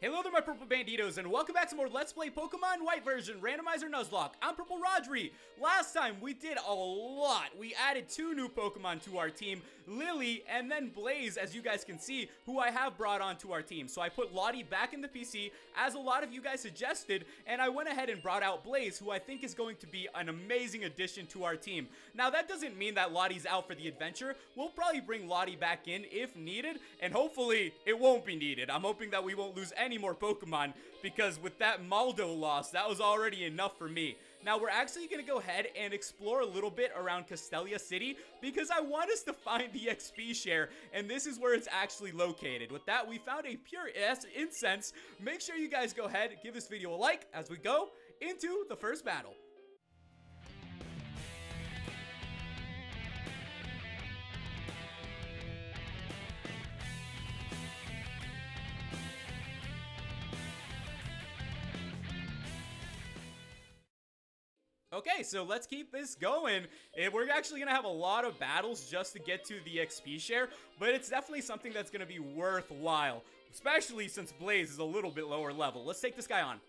Hello there my purple banditos and welcome back to more Let's Play Pokemon White version Randomizer Nuzlocke. I'm PurpleRodri. Last time we did a lot. We added 2 new Pokemon to our team, Lily and then Blaze, as you guys can see, who I have brought onto our team. So I put Lottie back in the PC as a lot of you guys suggested, and I went ahead and brought out Blaze, who I think is going to be an amazing addition to our team. Now that doesn't mean that Lottie's out for the adventure. We'll probably bring Lottie back in if needed, and hopefully it won't be needed. I'm hoping that we won't lose any more Pokemon, because with that Maldo loss, that was already enough for me. Now we're actually going to go ahead and explore a little bit around Castelia City, because I want us to find the XP share, and this is where it's actually located. With that, we found a pure incense. Make sure you guys go ahead, give this video a like as we go into the first battle. Okay, so let's keep this going. We're actually gonna have a lot of battles just to get to the XP share, but it's definitely something that's gonna be worthwhile, especially since Blaze is a little bit lower level. Let's take this guy on.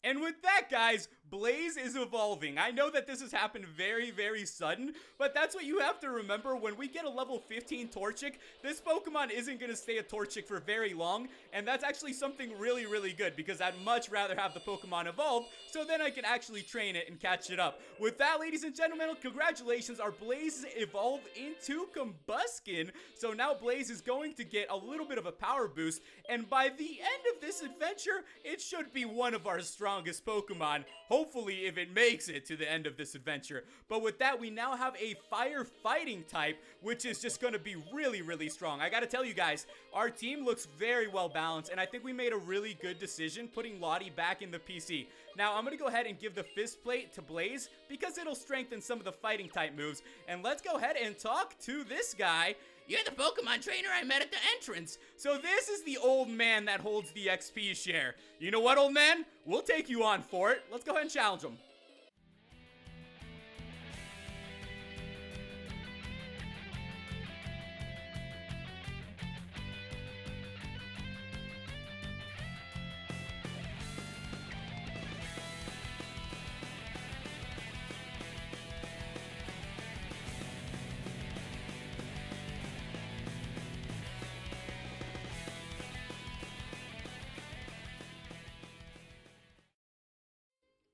And with that, guys, Blaze is evolving. I know that this has happened very sudden, but that's what you have to remember. When we get a level 15 Torchic, this Pokemon isn't going to stay a Torchic for very long, and that's actually something really good, because I'd much rather have the Pokemon evolve, so then I can actually train it and catch it up. With that, ladies and gentlemen, congratulations, our Blaze evolved into Combuskin, so now Blaze is going to get a little bit of a power boost, and by the end of this adventure, it should be one of our strongest Pokemon, hopefully if it makes it to the end of this adventure. But with that, we now have a fire fighting type, which is just going to be really strong. I gotta tell you guys, our team looks very well balanced, and I think we made a really good decision putting Lottie back in the PC. Now, I'm gonna go ahead and give the Fist Plate to Blaze, because it'll strengthen some of the fighting type moves. And let's go ahead and talk to this guy. You're the Pokemon trainer I met at the entrance. So this is the old man that holds the XP share. You know what, old man? We'll take you on for it. Let's go ahead and challenge him.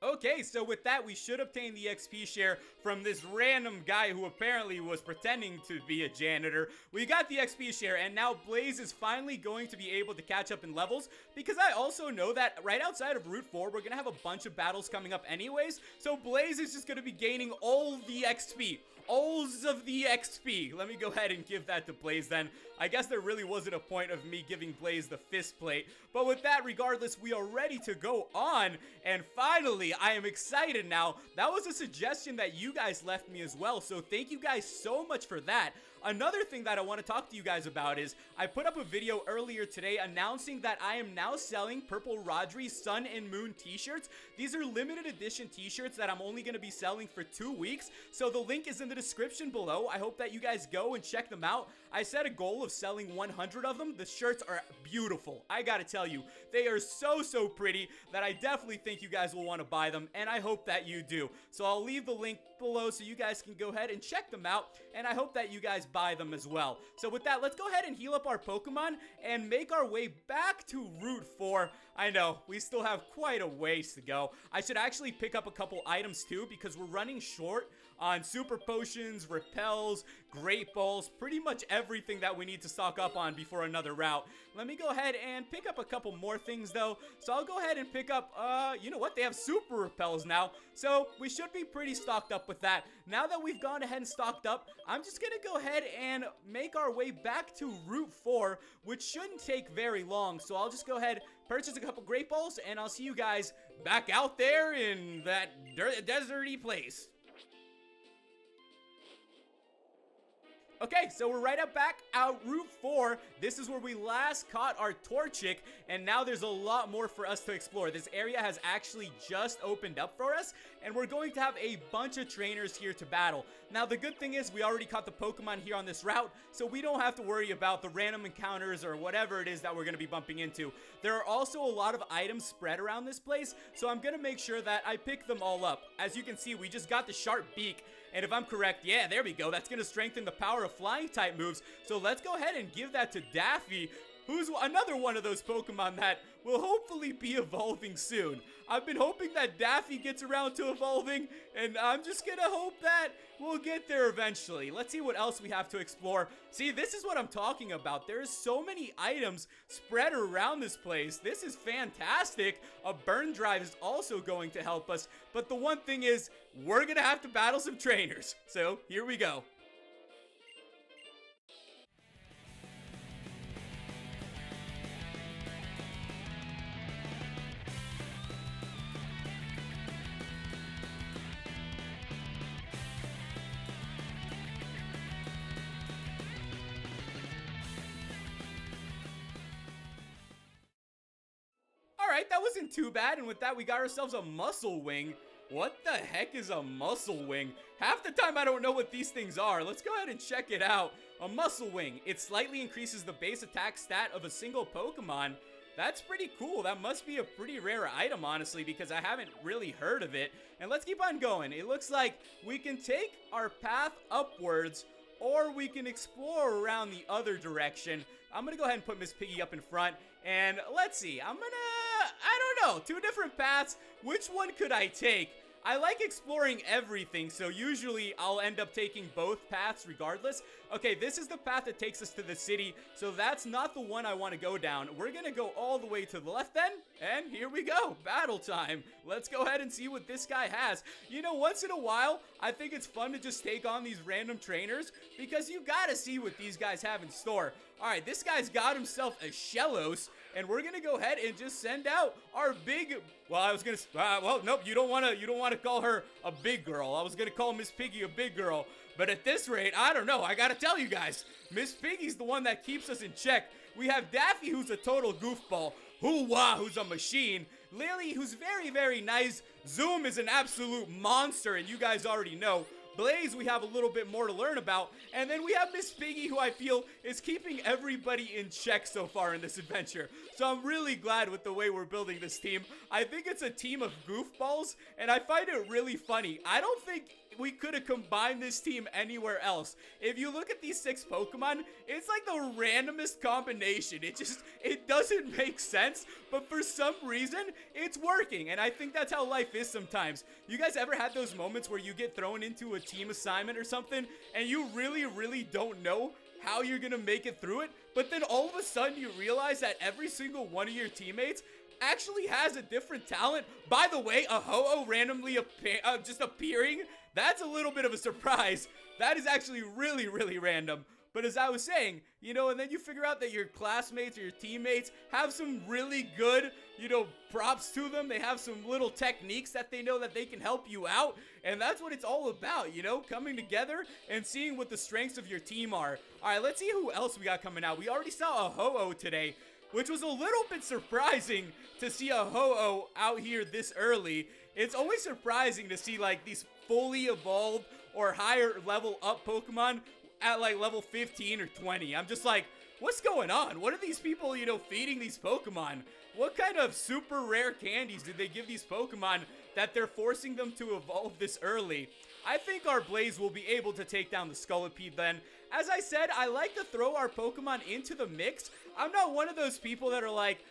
Okay, so with that, we should obtain the XP share from this random guy who apparently was pretending to be a janitor. We got the XP share, and now Blaze is finally going to be able to catch up in levels, because I also know that right outside of Route 4, we're going to have a bunch of battles coming up anyways, so Blaze is just going to be gaining all the XP. Alls of the XP. Let me go ahead and give that to Blaze then. I guess there really wasn't a point of me giving Blaze the Fist Plate, but with that, regardless, we are ready to go on, and finally, I am excited now. That was a suggestion that you guys left me as well, so thank you guys so much for that. Another thing that I want to talk to you guys about is I put up a video earlier today announcing that I am now selling PurpleRodri Sun and Moon t-shirts. These are limited edition t-shirts that I'm only going to be selling for 2 weeks, so the link is in the description below. I hope that you guys go and check them out. I set a goal of selling 100 of them. The shirts are beautiful. I gotta tell you, they are so pretty that I definitely think you guys will want to buy them, and I hope that you do. So I'll leave the link below so you guys can go ahead and check them out, and I hope that you guys by them as well. So with that, let's go ahead and heal up our Pokemon and make our way back to Route 4. I know, we still have quite a ways to go. I should actually pick up a couple items too, because we're running short on Super Potions, Repels, Great Balls, pretty much everything that we need to stock up on before another route. Let me go ahead and pick up a couple more things though. So I'll go ahead and pick up, you know what? They have Super Repels now. So we should be pretty stocked up with that. Now that we've gone ahead and stocked up, I'm just gonna go ahead and make our way back to Route 4, which shouldn't take very long. So I'll just go ahead, purchase a couple Great Balls, and I'll see you guys back out there in that deserty place. Okay, so we're right up back out Route 4. This is where we last caught our Torchic, and now there's a lot more for us to explore. This area has actually just opened up for us, and we're going to have a bunch of trainers here to battle. Now, the good thing is we already caught the Pokemon here on this route, so we don't have to worry about the random encounters or whatever it is that we're going to be bumping into. There are also a lot of items spread around this place, so I'm going to make sure that I pick them all up. As you can see, we just got the Sharp Beak, and if I'm correct, yeah, there we go. That's going to strengthen the power of flying type moves. So let's go ahead and give that to Daffy, who's another one of those Pokemon that will hopefully be evolving soon. I've been hoping that Daffy gets around to evolving, and I'm just gonna hope that we'll get there eventually. Let's see what else we have to explore. See, this is what I'm talking about. There's so many items spread around this place. This is fantastic. A burn drive is also going to help us, but the one thing is, we're gonna have to battle some trainers. So, here we go. Alright, that wasn't too bad, and with that we got ourselves a Muscle Wing. What the heck is a Muscle Wing? Half the time I don't know what these things are. Let's go ahead and check it out. A Muscle Wing. It slightly increases the base attack stat of a single Pokemon. That's pretty cool. That must be a pretty rare item, honestly, because I haven't really heard of it. And let's keep on going. It looks like we can take our path upwards, or we can explore around the other direction. I'm gonna go ahead and put Miss Piggy up in front, and let's see. I don't know, 2 different paths. Which one could I take? I like exploring everything, so usually I'll end up taking both paths regardless. Okay, this is the path that takes us to the city, so that's not the one I want to go down. We're gonna go all the way to the left then, and here we go, battle time. Let's go ahead and see what this guy has. You know, once in a while, I think it's fun to just take on these random trainers, because you gotta see what these guys have in store. Alright, this guy's got himself a Shellos, and we're gonna go ahead and just send out our big, well, I was gonna, well, nope, you don't wanna call her a big girl. I was gonna call Miss Piggy a big girl, but at this rate, I don't know, I gotta tell you guys, Miss Piggy's the one that keeps us in check. We have Daffy, who's a total goofball, Hoo-Wah, who's a machine, Lily, who's very, very nice, Zoom is an absolute monster, and you guys already know, Blaze, we have a little bit more to learn about, and then we have Miss Piggy, who I feel is keeping everybody in check so far in this adventure. So I'm really glad with the way we're building this team. I think it's a team of goofballs, and I find it really funny. I don't think we could have combined this team anywhere else. If you look at these 6 Pokemon, it's like the randomest combination. It doesn't make sense, but for some reason, it's working, and I think that's how life is sometimes. You guys ever had those moments where you get thrown into a team assignment or something, and you really don't know how you're gonna make it through it, but then all of a sudden you realize that every single one of your teammates actually has a different talent? By the way, a Ho-Oh randomly just appearing, that's a little bit of a surprise. That is actually really random. But as I was saying, you know, and then you figure out that your classmates or your teammates have some really good, you know, props to them. They have some little techniques that they know that they can help you out. And that's what it's all about, you know, coming together and seeing what the strengths of your team are. All right, let's see who else we got coming out. We already saw a Ho-Oh today, which was a little bit surprising to see a Ho-Oh out here this early. It's always surprising to see, like, these fully evolved or higher level up Pokemon at like level 15 or 20. I'm just like, what's going on? What are these people, you know, feeding these Pokemon? What kind of super rare candies did they give these Pokemon that they're forcing them to evolve this early. I think our Blaze will be able to take down the Scolipede then. As I said, I like to throw our Pokemon into the mix. I'm not one of those people that are like,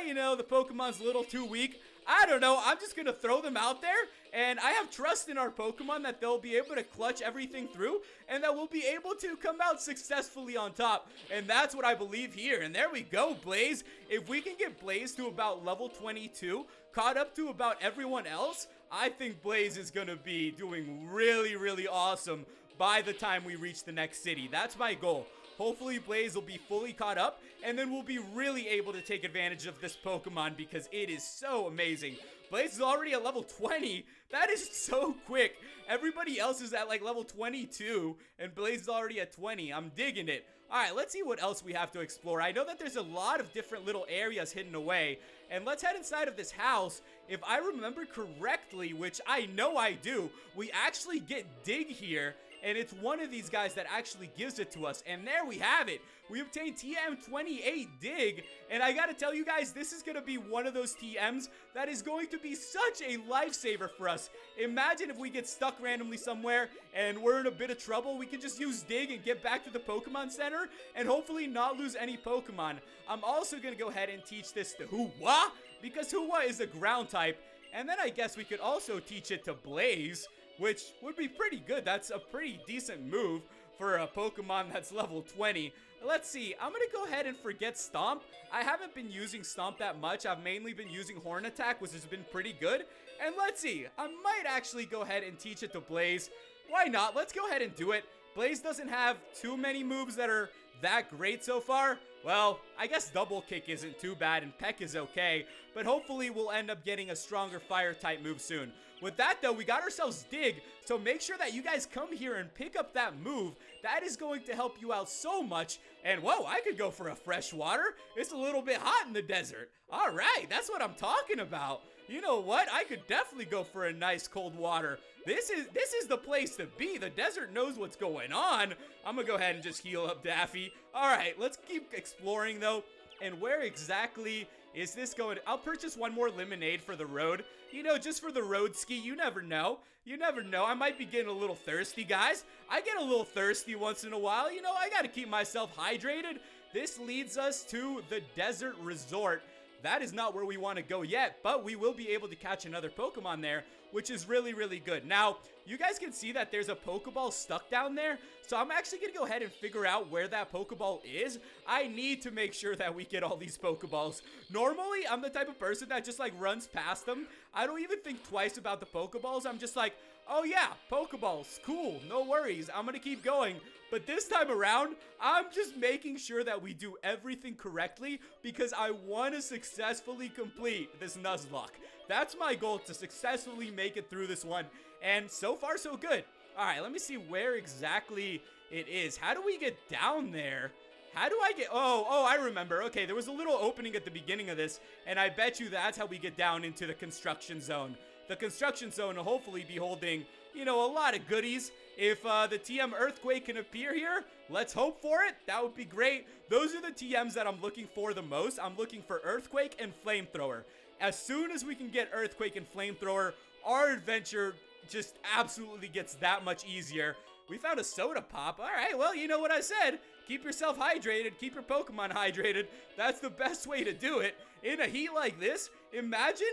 you know, the Pokemon's a little too weak. I don't know, I'm just gonna throw them out there, and I have trust in our Pokemon that they'll be able to clutch everything through, and that we'll be able to come out successfully on top, and that's what I believe here. And there we go, Blaze. If we can get Blaze to about level 22, caught up to about everyone else, I think Blaze is gonna be doing really, really awesome by the time we reach the next city. That's my goal. Hopefully Blaze will be fully caught up, and then we'll be really able to take advantage of this Pokemon because it is so amazing. Blaze is already at level 20. That is so quick. Everybody else is at like level 22, and Blaze is already at 20. I'm digging it. Alright, let's see what else we have to explore. I know that there's a lot of different little areas hidden away, and let's head inside of this house. If I remember correctly, which I know I do, we actually get Dig here, and it's one of these guys that actually gives it to us. And there we have it. We obtained TM28 Dig, and I gotta tell you guys, this is gonna be one of those TMs that is going to be such a lifesaver for us. Imagine if we get stuck randomly somewhere and we're in a bit of trouble, we can just use Dig and get back to the Pokemon Center and hopefully not lose any Pokemon. I'm also gonna go ahead and teach this to Hoowa, because Hoowa is a ground type, and then I guess we could also teach it to Blaze, which would be pretty good. That's a pretty decent move for a Pokemon that's level 20. Let's see, I'm gonna go ahead and forget Stomp. I haven't been using Stomp that much. I've mainly been using Horn Attack, which has been pretty good. And let's see, I might actually go ahead and teach it to Blaze. Why not? Let's go ahead and do it. Blaze doesn't have too many moves that are that great so far. Well, I guess Double Kick isn't too bad and Peck is okay, but hopefully we'll end up getting a stronger fire type move soon. With that though, we got ourselves Dig, so make sure that you guys come here and pick up that move. That is going to help you out so much. And whoa, I could go for a fresh water. It's a little bit hot in the desert. All right, that's what I'm talking about. You know what? I could definitely go for a nice cold water. This is the place to be. The desert knows what's going on. I'm gonna go ahead and just heal up Daffy. All right, let's keep exploring though. And where exactly is this going? I'll purchase one more lemonade for the road. You know, just for the road ski. You never know. You never know. I might be getting a little thirsty, guys. I get a little thirsty once in a while. You know, I gotta keep myself hydrated. This leads us to the desert resort. That is not where we want to go yet, but we will be able to catch another Pokemon there, which is really, really good. Now, you guys can see that there's a Pokeball stuck down there, so I'm actually going to go ahead and figure out where that Pokeball is. I need to make sure that we get all these Pokeballs. Normally, I'm the type of person that just, like, runs past them. I don't even think twice about the Pokeballs. I'm just like, oh yeah, Pokeballs, cool, no worries, I'm going to keep going. But this time around, I'm just making sure that we do everything correctly because I want to successfully complete this Nuzlocke. That's my goal, to successfully make it through this one. And so far, so good. All right, let me see where exactly it is. How do we get down there? How do I get... Oh, I remember. Okay, there was a little opening at the beginning of this, and I bet you that's how we get down into the construction zone. The construction zone will hopefully be holding, you know, a lot of goodies. If the TM Earthquake can appear here, let's hope for it. That would be great. Those are the TMs that I'm looking for the most. I'm looking for Earthquake and Flamethrower. As soon as we can get Earthquake and Flamethrower, our adventure just absolutely gets that much easier. We found a soda pop. All right, well, you know what I said. Keep yourself hydrated. Keep your Pokemon hydrated. That's the best way to do it. In a heat like this, imagine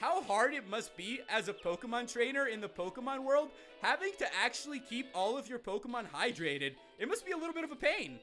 how hard it must be as a Pokemon trainer in the Pokemon world, having to actually keep all of your Pokemon hydrated. It must be a little bit of a pain.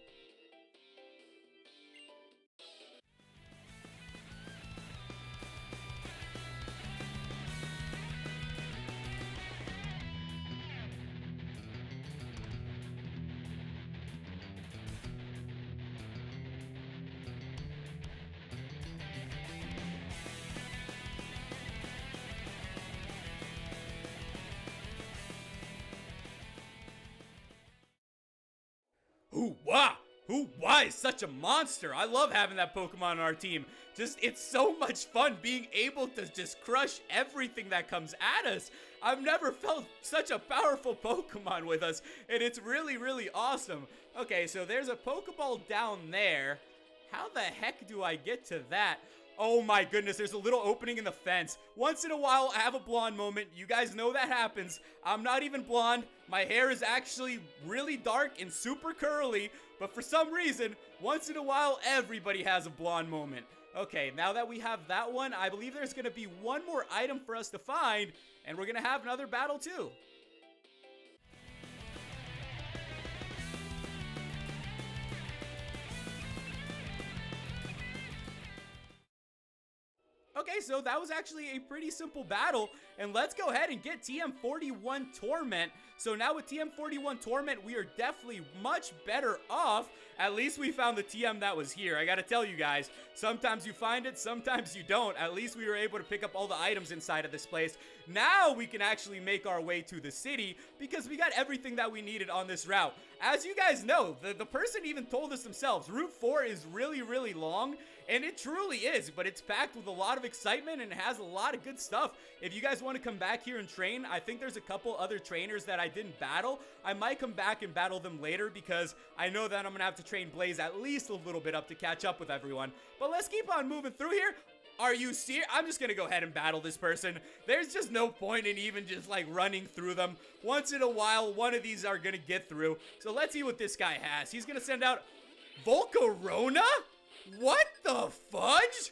Hoowa! Hoowa is such a monster. I love having that Pokemon on our team. It's so much fun being able to just crush everything that comes at us. I've never felt such a powerful Pokemon with us, and it's really, really awesome. Okay, so there's a Pokeball down there. How the heck do I get to that? Oh my goodness, there's a little opening in the fence. Once in a while, I have a blonde moment. You guys know that happens. I'm not even blonde. My hair is actually really dark and super curly. But for some reason, once in a while, everybody has a blonde moment. Okay, now that we have that one, I believe there's going to be one more item for us to find. And we're going to have another battle too. Okay, so that was actually a pretty simple battle, and let's go ahead and get TM41 Torment. So now with TM41 Torment, we are definitely much better off. At least we found the TM that was here. I gotta tell you guys, sometimes you find it, sometimes you don't. At least we were able to pick up all the items inside of this place. Now we can actually make our way to the city because we got everything that we needed on this route. As you guys know, the person even told us themselves, Route 4 is really, really long. And it truly is, but it's packed with a lot of excitement and it has a lot of good stuff. If you guys want to come back here and train, I think there's a couple other trainers that I didn't battle. I might come back and battle them later because I know that I'm going to have to train Blaze at least a little bit up to catch up with everyone. But let's keep on moving through here. Are you serious? I'm just going to go ahead and battle this person. There's just no point in even just like running through them. Once in a while, one of these are going to get through. So let's see what this guy has. He's going to send out Volcarona? What the fudge?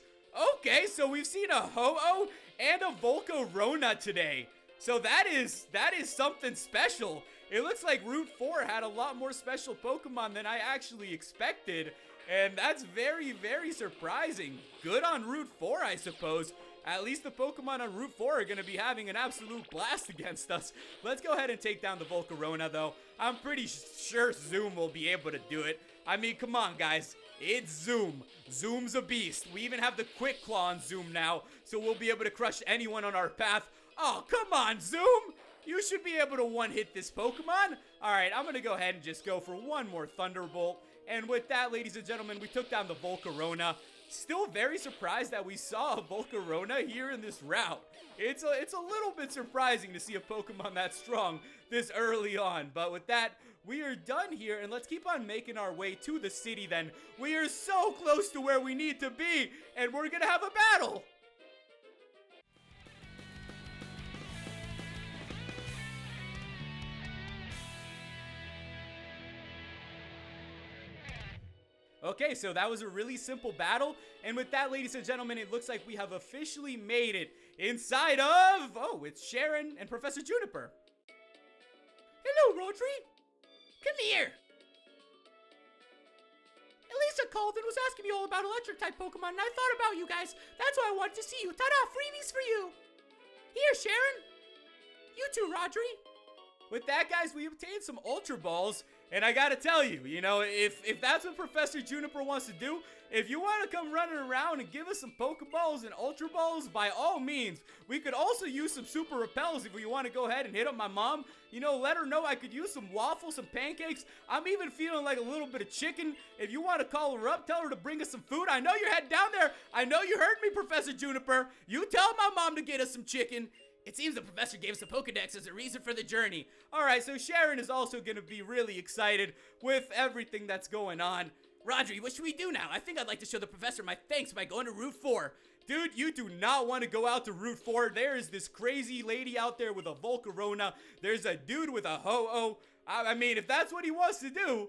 Okay, so we've seen a Ho-Oh and a Volcarona today. So that is something special. It looks like Route 4 had a lot more special Pokemon than I actually expected. And that's very, very surprising. Good on Route 4, I suppose. At least the Pokemon on Route 4 are going to be having an absolute blast against us. Let's go ahead and take down the Volcarona, though. I'm pretty sure Zoom will be able to do it. I mean, come on, guys. It's Zoom. Zoom's a beast. We even have the Quick Claw on Zoom now, so we'll be able to crush anyone on our path. Oh, come on, Zoom. You should be able to one-hit this Pokemon. All right, I'm going to go ahead and just go for one more Thunderbolt. And with that, ladies and gentlemen, we took down the Volcarona. Still very surprised that we saw a Volcarona here in this route. It's a little bit surprising to see a Pokemon that strong this early on. But with that, we are done here, and let's keep on making our way to the city then. We are so close to where we need to be, and we're gonna have a battle! Okay, so that was a really simple battle, and with that, ladies and gentlemen, it looks like we have officially made it inside of... Oh, it's Sharon and Professor Juniper. Hello, Rodri. Come here. Elisa called and was asking me all about electric-type Pokemon, and I thought about you guys. That's why I wanted to see you. Ta-da, freebies for you. Here, Sharon. You too, Rodri. With that, guys, we obtained some Ultra Balls, and I gotta tell you, you know, if that's what Professor Juniper wants to do, if you want to come running around and give us some Pokeballs and Ultra Balls, by all means. We could also use some Super Repels if you want to go ahead and hit up my mom. You know, let her know I could use some waffles, some pancakes. I'm even feeling like a little bit of chicken. If you want to call her up, tell her to bring us some food. I know you're heading down there. I know you heard me, Professor Juniper. You tell my mom to get us some chicken. It seems the professor gave us a Pokedex as a reason for the journey. Alright, so Sharon is also going to be really excited with everything that's going on. Rodri, what should we do now? I think I'd like to show the professor my thanks by going to Route 4. Dude, you do not want to go out to Route 4. There is this crazy lady out there with a Volcarona. There's a dude with a Ho-Oh. I mean, if that's what he wants to do,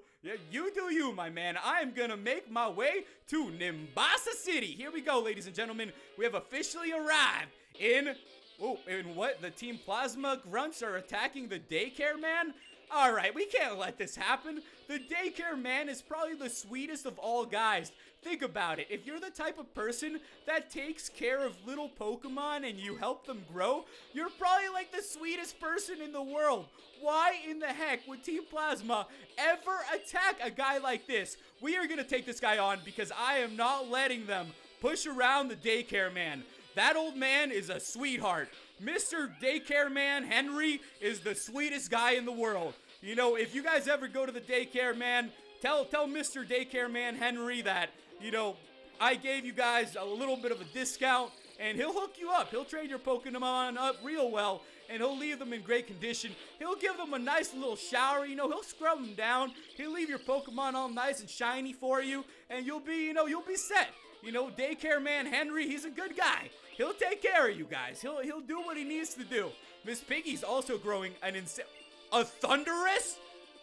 you do you, my man. I am going to make my way to Nimbasa City. Here we go, ladies and gentlemen. We have officially arrived in... Oh, and what? The Team Plasma grunts are attacking the daycare man? Alright, we can't let this happen. The daycare man is probably the sweetest of all guys. Think about it. If you're the type of person that takes care of little Pokemon and you help them grow, you're probably like the sweetest person in the world. Why in the heck would Team Plasma ever attack a guy like this? We are going to take this guy on because I am not letting them push around the daycare man. That old man is a sweetheart. Mr. Daycare Man Henry is the sweetest guy in the world. You know, if you guys ever go to the daycare man, tell Mr. Daycare Man Henry that, you know, I gave you guys a little bit of a discount, and he'll hook you up. He'll train your Pokemon up real well, and he'll leave them in great condition. He'll give them a nice little shower, you know, he'll scrub them down. He'll leave your Pokemon all nice and shiny for you, and you'll be, you know, you'll be set. You know, daycare man Henry, he's a good guy. He'll take care of you guys. He'll do what he needs to do. Miss Piggy's also growing a Thundurus?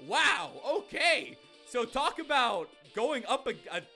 Wow, okay. So talk about going up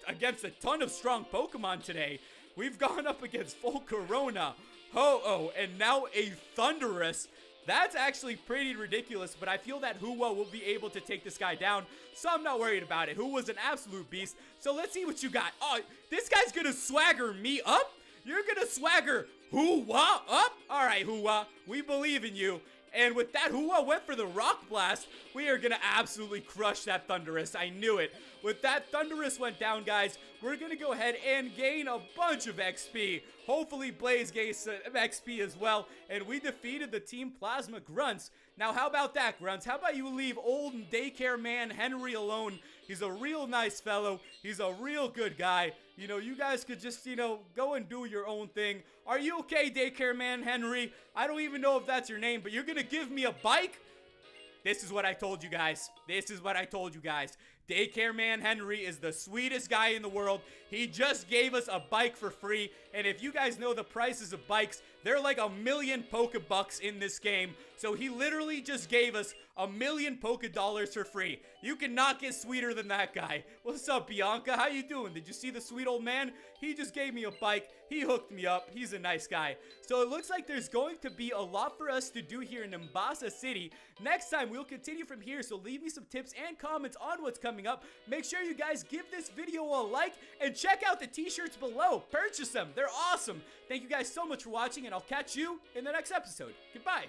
against a ton of strong Pokemon today. We've gone up against Volcarona, Ho-Oh, and now a Thundurus. That's actually pretty ridiculous, but I feel that Huwa will be able to take this guy down, so I'm not worried about it. Huwa's an absolute beast, so let's see what you got. Oh, this guy's gonna swagger me up? You're gonna swagger Huwa up? All right, Huwa, we believe in you. And with that, Huwa went for the Rock Blast. We are going to absolutely crush that Thundurus. I knew it. With that, Thundurus went down, guys. We're going to go ahead and gain a bunch of XP. Hopefully, Blaze gains XP as well. And we defeated the Team Plasma Grunts. Now, how about that, Grunts? How about you leave old daycare man Henry alone? He's a real nice fellow. He's a real good guy. You know, you guys could just, you know, go and do your own thing. Are you okay, daycare man Henry? I don't even know if that's your name, but you're gonna give me a bike? This is what I told you guys. This is what I told you guys. Daycare man Henry is the sweetest guy in the world. He just gave us a bike for free. And if you guys know the prices of bikes, they're like 1,000,000 Pokebucks in this game. So he literally just gave us 1,000,000 Pokedollars for free. You cannot get sweeter than that guy. What's up, Bianca? How you doing? Did you see the sweet old man? He just gave me a bike. He hooked me up. He's a nice guy. So it looks like there's going to be a lot for us to do here in Nimbasa City. Next time, we'll continue from here. So leave me some tips and comments on what's coming up. Make sure you guys give this video a like and check out the t-shirts below. Purchase them. They're awesome. Thank you guys so much for watching, and I'll catch you in the next episode. Goodbye.